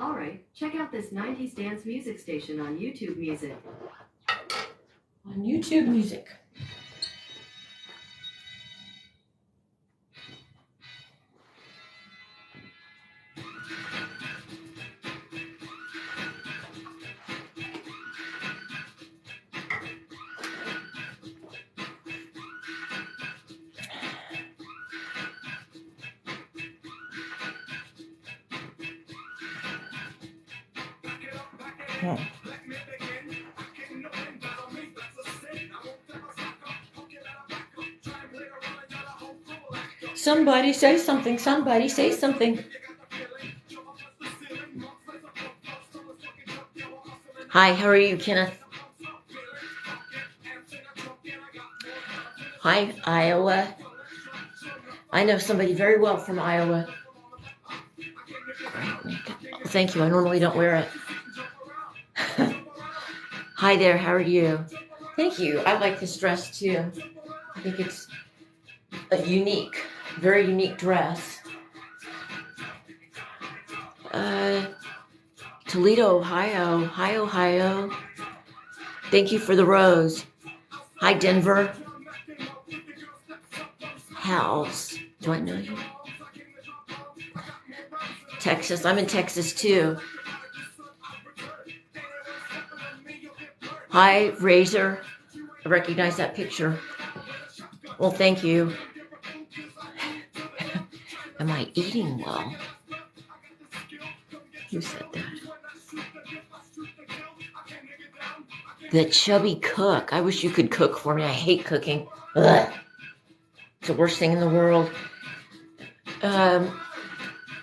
Alright, check out this 90s dance music station on YouTube Music. On YouTube Music. Somebody say something. Somebody say something. Hi, how are you, Kenneth? Hi, Iowa. I know somebody very well from Iowa. Great makeup. Thank you. I normally don't wear it. Hi there. How are you? Thank you. I like this dress too. I think it's a unique, very unique dress. Toledo, Ohio. Hi, Ohio. Thank you for the rose. Hi, Denver. House. Do I know you? Texas. I'm in Texas too. Hi, Razor. I recognize that picture. Well, thank you. Am I eating well? Who said that? The chubby cook. I wish you could cook for me. I hate cooking. Ugh. It's the worst thing in the world.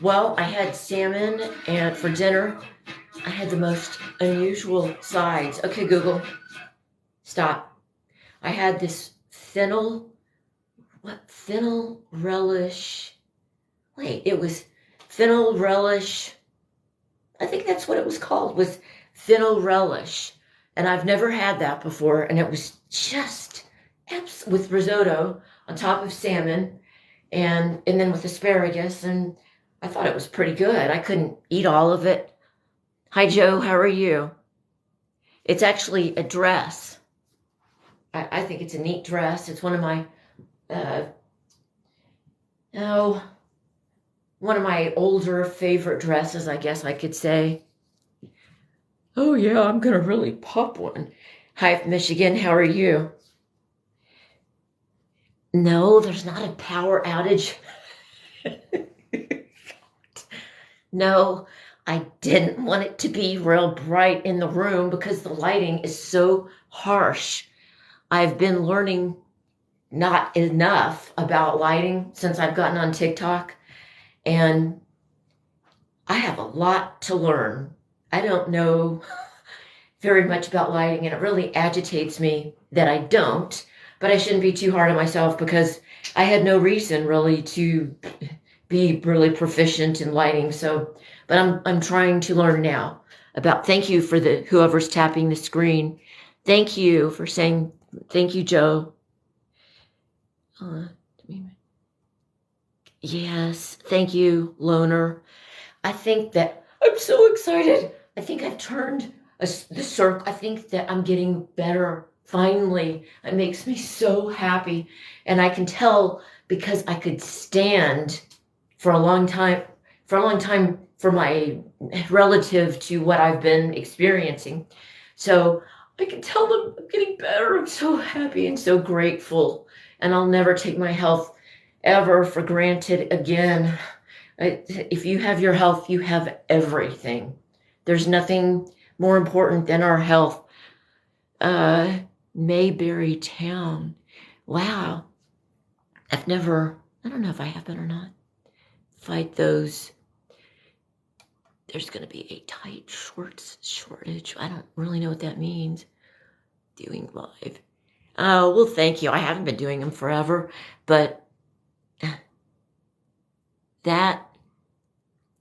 Well, I had salmon, and for dinner, I had the most unusual sides. Okay, Google, stop. I had this fennel relish. Wait, it was fennel relish. I think that's what it was called, was fennel relish. And I've never had that before. And it was just with risotto on top of salmon and then with asparagus. And I thought it was pretty good. I couldn't eat all of it. Hi, Joe. How are you? It's actually a dress. I think it's a neat dress. It's one of my, one of my older favorite dresses, I guess I could say. Oh, yeah, I'm going to really pop one. Hi, Michigan. How are you? No, there's not a power outage. No, I didn't want it to be real bright in the room because the lighting is so harsh. I've been learning not enough about lighting since I've gotten on TikTok, and I have a lot to learn. I don't know very much about lighting, and it really agitates me that I don't, but I shouldn't be too hard on myself because I had no reason really to be really proficient in lighting. So, but I'm trying to learn now about, thank you for whoever's tapping the screen. Thank you for saying, thank you, Joe. Yes, thank you, Loner. I think that I'm so excited. I think I've turned the circle. I think that I'm getting better. Finally, it makes me so happy. And I can tell because I could stand for a long time for my relative to what I've been experiencing. So I can tell them I'm getting better. I'm so happy and so grateful. And I'll never take my health ever for granted again. If you have your health, you have everything. There's nothing more important than our health. Mayberry Town. Wow. I don't know if I have been or not. Fight those. There's going to be a tight shortage. I don't really know what that means. Doing live. Oh, well, thank you. I haven't been doing them forever, but that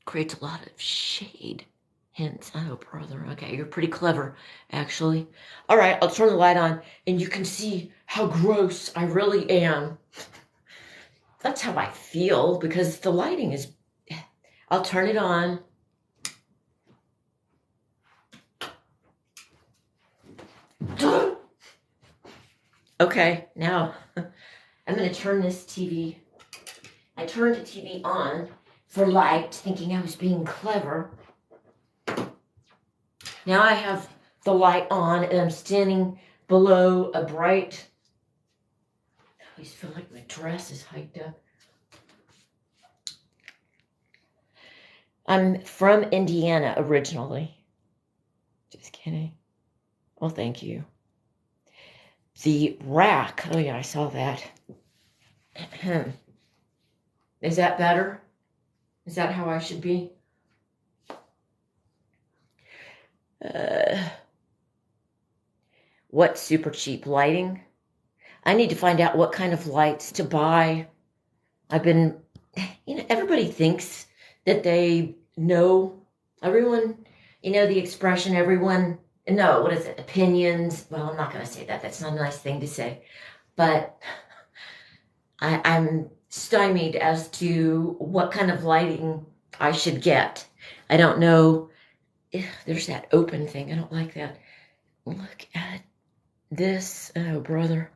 creates a lot of shade. Hence, oh, brother. Okay, you're pretty clever, actually. All right, I'll turn the light on, and you can see how gross I really am. That's how I feel, because the lighting is... I'll turn it on. Okay, now I'm going to turn this TV. I turned the TV on for light, thinking I was being clever. Now I have the light on and I'm standing below a bright. I always feel like my dress is hiked up. I'm from Indiana originally. Just kidding. Well, thank you. The rack. Oh, yeah, I saw that. Is that better? Is that how I should be? What super cheap lighting? I need to find out what kind of lights to buy. Everybody thinks that they know. Everyone, the expression, what is it? Opinions. Well, I'm not going to say that. That's not a nice thing to say. But I'm stymied as to what kind of lighting I should get. I don't know. There's that open thing. I don't like that. Look at this. Oh, brother.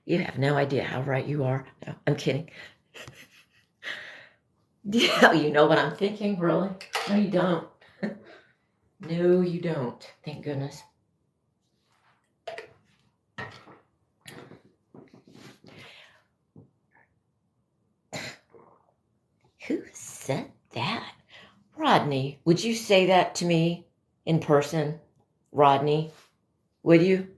You have no idea how right you are. No, I'm kidding. Yeah, you know what I'm thinking, really? No, you don't. No, you don't. Thank goodness. Who said that? Rodney, would you say that to me in person? Rodney, would you?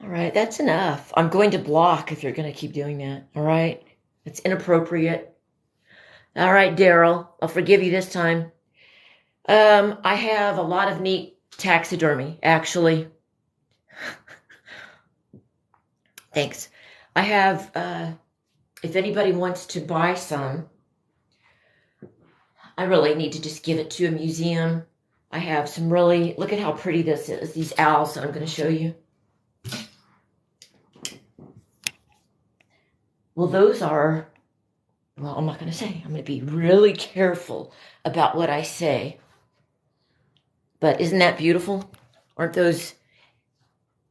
All right, that's enough. I'm going to block if you're going to keep doing that. All right? It's inappropriate. All right, Daryl, I'll forgive you this time. I have a lot of neat taxidermy, actually. Thanks. I have, if anybody wants to buy some, I really need to just give it to a museum. I have some really, look at how pretty this is, these owls that I'm going to show you. Well, those are, well, I'm not going to say. I'm going to be really careful about what I say. But isn't that beautiful? Aren't those,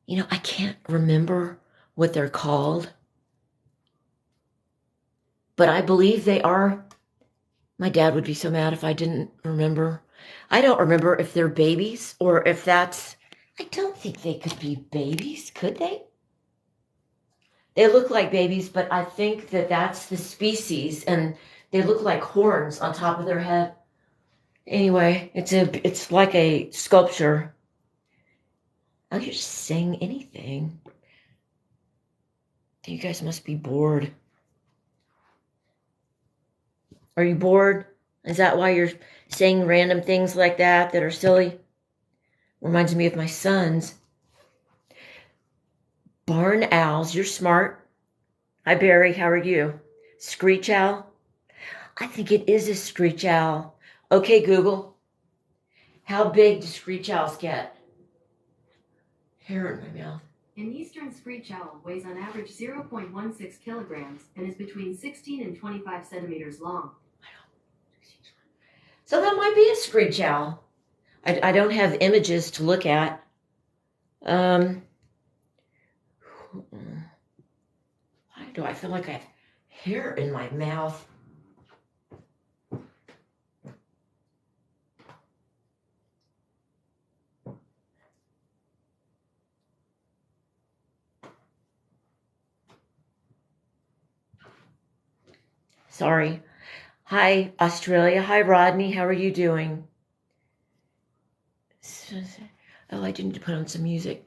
I can't remember what they're called. But I believe they are. My dad would be so mad if I didn't remember. I don't remember if they're babies or if that's, I don't think they could be babies, could they? They look like babies, but I think that that's the species, and they look like horns on top of their head. Anyway, it's like a sculpture. I could just sing anything. You guys must be bored. Are you bored? Is that why you're saying random things like that are silly? Reminds me of my sons. Barn owls, you're smart. Hi, Barry, how are you? Screech owl? I think it is a screech owl. Okay, Google. How big do screech owls get? Hair in my mouth. An eastern screech owl weighs on average 0.16 kilograms and is between 16 and 25 centimeters long. So that might be a screech owl. I don't have images to look at. Why do I feel like I have hair in my mouth? Sorry. Hi, Australia. Hi, Rodney. How are you doing? Oh, I do need to put on some music.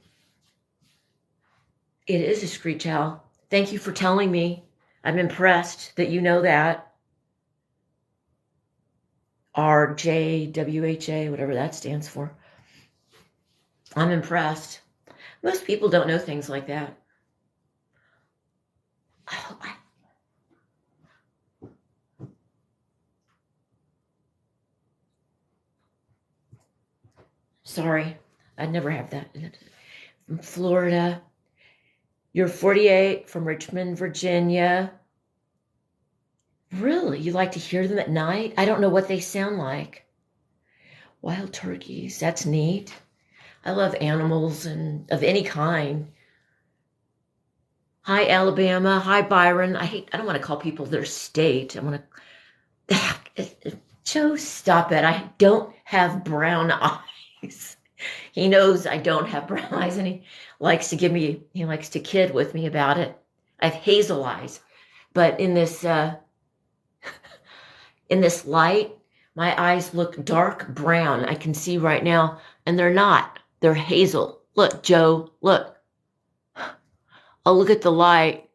It is a screech owl. Thank you for telling me. I'm impressed that you know that. RJWHA, whatever that stands for. I'm impressed. Most people don't know things like that. Oh, Sorry, I'd never have that. From Florida. You're 48, from Richmond, Virginia. Really? You like to hear them at night? I don't know what they sound like. Wild turkeys. That's neat. I love animals and of any kind. Hi, Alabama. Hi, Byron. I don't want to call people their state. I want to. Joe, stop it. I don't have brown eyes. He knows I don't have brown eyes, and he likes to kid with me about it. I have hazel eyes, but in this light, my eyes look dark brown. I can see right now, and they're not. They're hazel. Look, Joe, look. I'll look at the light,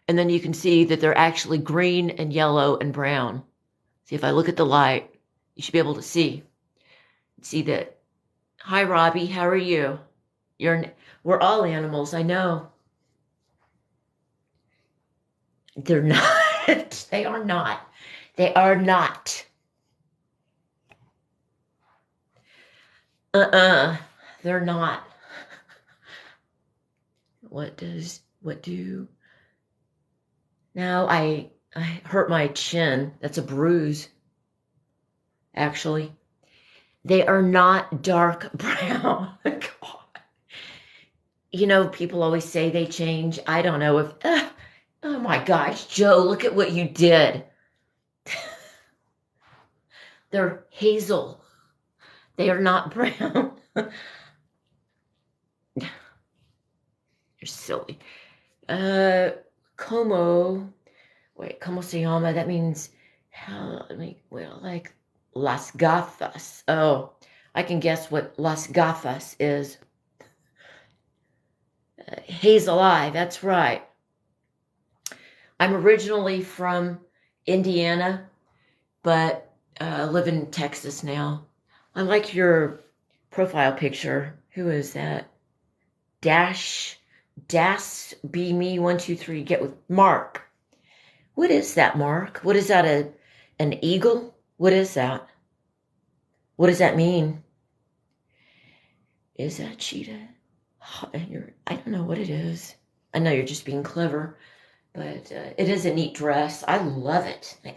and then you can see that they're actually green and yellow and brown. See, if I look at the light, you should be able to see that. Hi, Robbie. How are you? We're all animals. I know. They're not. They are not. They are not. They're not. Now I hurt my chin. That's a bruise, actually. They are not dark brown. God. You know, people always say they change. I don't know if, oh my gosh, Joe, look at what you did. They're hazel. They are not brown. You're silly. Como se llama? That means like las gafas. Oh, I can guess what las gafas is. Hazel eye, that's right. I'm originally from Indiana, but live in Texas now. I like your profile picture. Who is that? Dash be me 123. Get with Mark. What is that, Mark? What is that? An eagle? What is that? What does that mean? Is that cheetah? I don't know what it is. I know you're just being clever, but it is a neat dress. I love it. I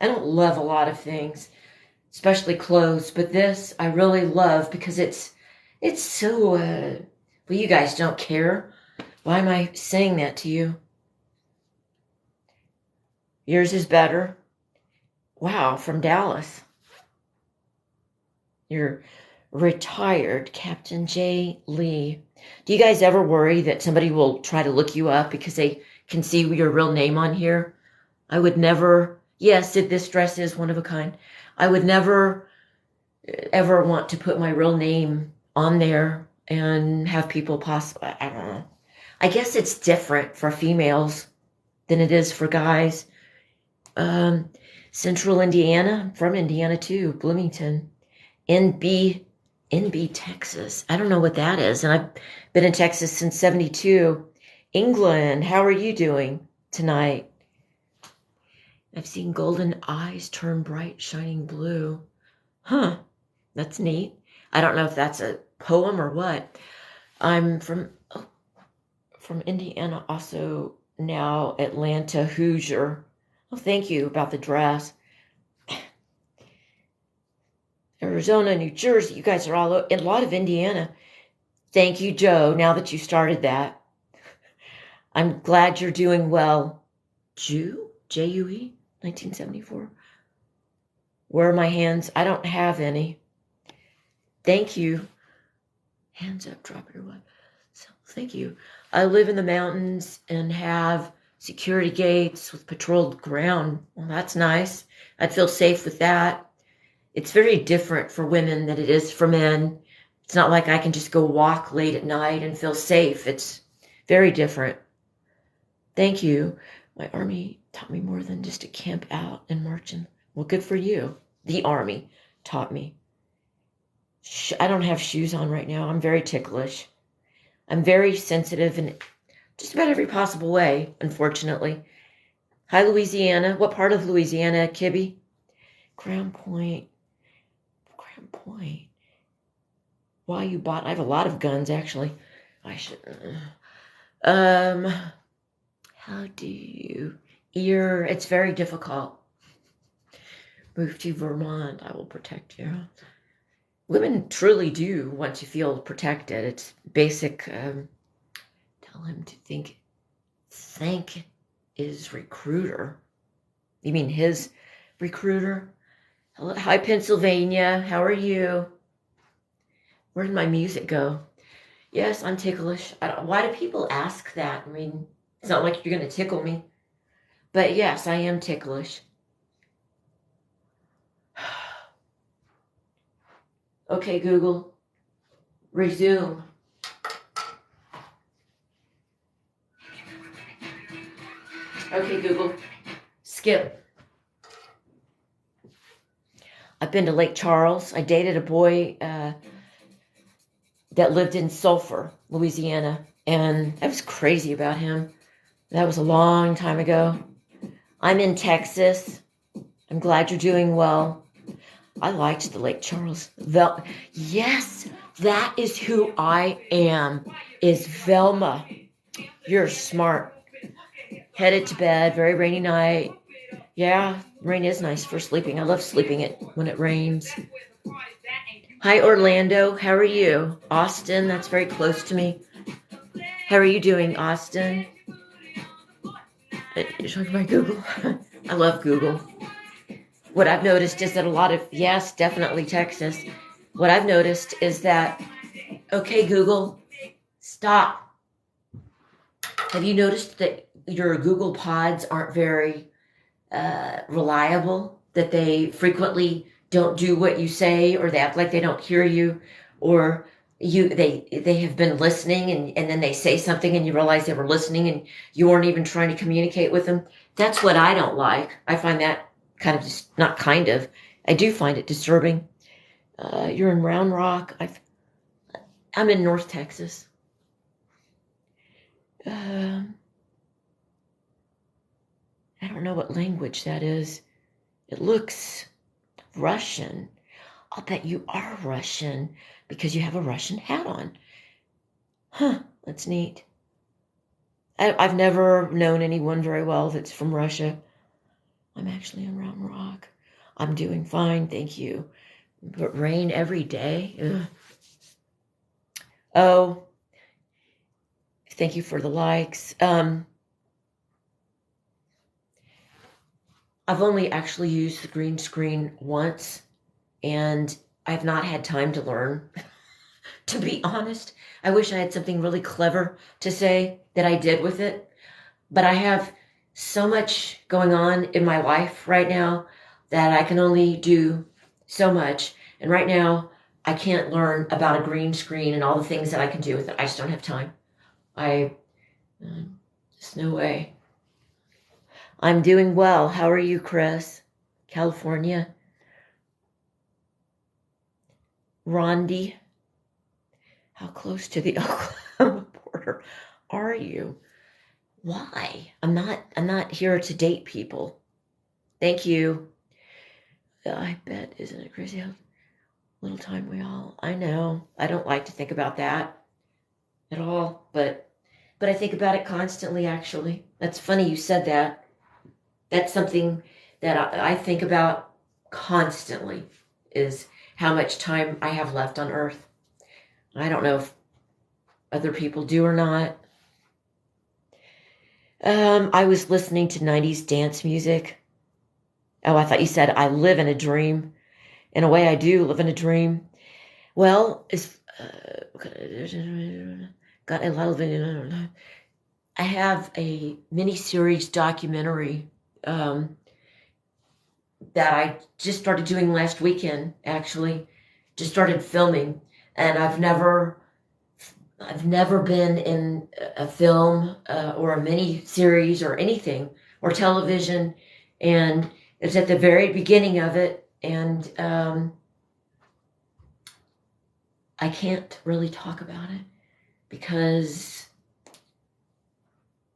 don't love a lot of things, especially clothes, but this I really love because it's so, well, you guys don't care. Why am I saying that to you? Yours is better. Wow, from Dallas. You're retired, Captain J. Lee. Do you guys ever worry that somebody will try to look you up because they can see your real name on here? I would never, yes, this dress is one of a kind. I would never, ever want to put my real name on there and have people possibly, I don't know. I guess it's different for females than it is for guys. Central Indiana, I'm from Indiana too, Bloomington. NB, Texas. I don't know what that is. And I've been in Texas since 72. England, how are you doing tonight? I've seen golden eyes turn bright, shining blue. Huh, that's neat. I don't know if that's a poem or what. I'm from Indiana, also now Atlanta, Hoosier. Oh, thank you about the dress. Arizona, New Jersey, you guys are all a lot of Indiana. Thank you, Joe, now that you started that. I'm glad you're doing well. Jew? J-U-E? 1974. Where are my hands? I don't have any. Thank you. Hands up, drop your one. So, thank you. I live in the mountains and have security gates with patrolled ground. Well, that's nice. I'd feel safe with that. It's very different for women than it is for men. It's not like I can just go walk late at night and feel safe. It's very different. Thank you. My Army taught me more than just to camp out and march in. Well, good for you. The Army taught me. I don't have shoes on right now. I'm very ticklish. I'm very sensitive in just about every possible way, unfortunately. Hi, Louisiana. What part of Louisiana, Kibby? Crown Point. Why you bought? I have a lot of guns, actually. I should. How do you? It's very difficult. Move to Vermont. I will protect you. Women truly do want to feel protected. It's basic. Tell him to thank his recruiter. You mean his recruiter? Hello, hi, Pennsylvania. How are you? Where did my music go? Yes, I'm ticklish. Why do people ask that? I mean, it's not like you're going to tickle me. But yes, I am ticklish. Okay, Google. Resume. Okay, Google. Skip. I've been to Lake Charles. I dated a boy that lived in Sulphur, Louisiana. And I was crazy about him. That was a long time ago. I'm in Texas. I'm glad you're doing well. I liked the Lake Charles. Yes, that is who I am, is Velma. You're smart. Headed to bed, very rainy night. Yeah, rain is nice for sleeping. I love sleeping when it rains. Hi, Orlando. How are you? Austin, that's very close to me. How are you doing, Austin? You're talking about Google? I love Google. What I've noticed is that yes, definitely Texas. What I've noticed is that, okay, Google, stop. Have you noticed that your Google Pods aren't very reliable? That they frequently don't do what you say, or they act like they don't hear you, or they have been listening and then they say something and you realize they were listening and you weren't even trying to communicate with them. That's what I don't like. I find that I do find it disturbing. You're in Round Rock. I'm in North Texas. I don't know what language that is. It looks Russian. I'll bet you are Russian because you have a Russian hat on. Huh, that's neat. I've never known anyone very well that's from Russia. I'm actually in Round Rock. I'm doing fine, thank you. But rain every day? Ugh. Oh, thank you for the likes. I've only actually used the green screen once, and I've not had time to learn, to be honest. I wish I had something really clever to say that I did with it, but I have so much going on in my life right now that I can only do so much. And right now, I can't learn about a green screen and all the things that I can do with it. I just don't have time. Just no way. I'm doing well. How are you, Chris? California? Rondi? How close to the Oklahoma border are you? Why? I'm not here to date people. Thank you. I bet, isn't it crazy how little time I know. I don't like to think about that at all, but I think about it constantly, actually. That's funny you said that. That's something that I think about constantly, is how much time I have left on Earth. I don't know if other people do or not. I was listening to 90s dance music. Oh, I thought you said I live in a dream. In a way, I do live in a dream. Well, got a lot of. I have a mini-series documentary that I just started doing last weekend. Actually, just started filming, and I've never been in a film or a mini-series or anything or television, and it's at the very beginning of it, and I can't really talk about it because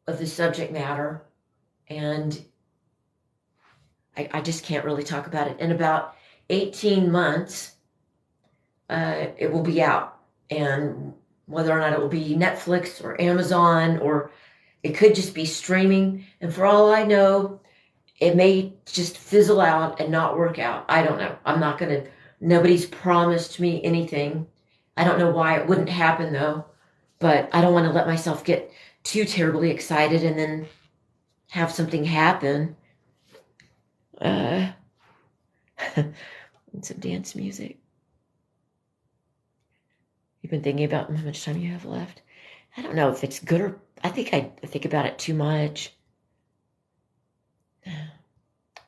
of the subject matter, and I just can't really talk about it. In about 18 months, it will be out, and whether or not it will be Netflix or Amazon, or it could just be streaming. And for all I know, it may just fizzle out and not work out. I don't know. I'm not going to, nobody's promised me anything. I don't know why it wouldn't happen though, but I don't want to let myself get too terribly excited and then have something happen. Some dance music. You've been thinking about how much time you have left. I don't know if it's good or I think about it too much.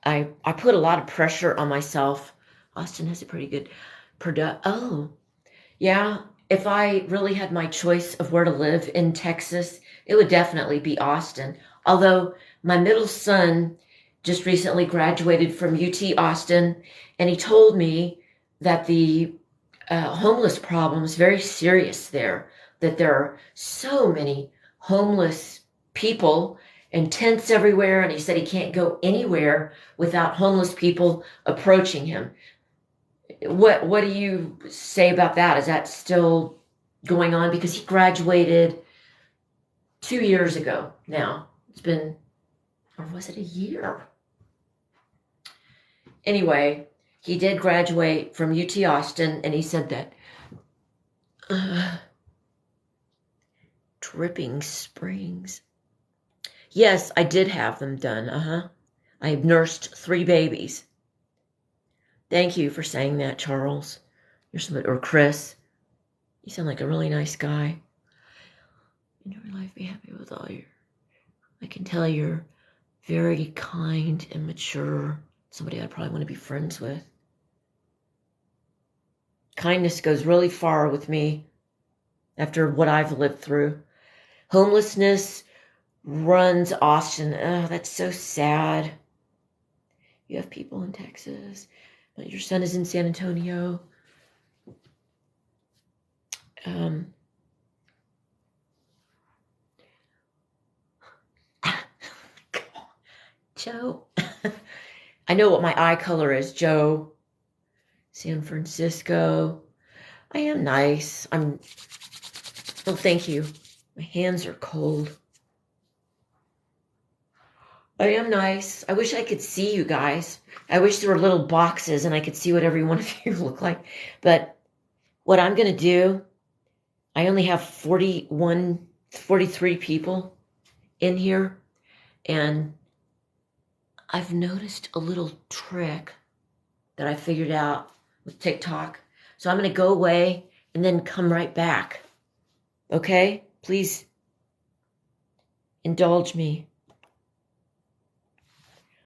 I put a lot of pressure on myself. Austin has a pretty good Oh, yeah. If I really had my choice of where to live in Texas, it would definitely be Austin. Although my middle son just recently graduated from UT Austin, and he told me that the homeless problem is very serious there, that there are so many homeless people and tents everywhere, and he said he can't go anywhere without homeless people approaching him. What do you say about that? Is that still going on? Because he graduated 2 years ago now. It's been, or was it a year? Anyway, he did graduate from UT Austin, and he said that Dripping Springs. Yes, I did have them done. I nursed 3 babies. Thank you for saying that, Charles. Or Chris. You sound like a really nice guy. In your life, be happy with all your... I can tell you're very kind and mature. Somebody I'd probably want to be friends with. Kindness goes really far with me after what I've lived through. Homelessness runs Austin. Oh, that's so sad. You have people in Texas, but your son is in San Antonio. Joe. I know what my eye color is, Joe. San Francisco. I am nice. Well, thank you. My hands are cold. I am nice. I wish I could see you guys. I wish there were little boxes and I could see what every one of you look like. But what I'm going to do, I only have 43 people in here. And I've noticed a little trick that I figured out with TikTok. So I'm going to go away and then come right back. Okay? Please indulge me.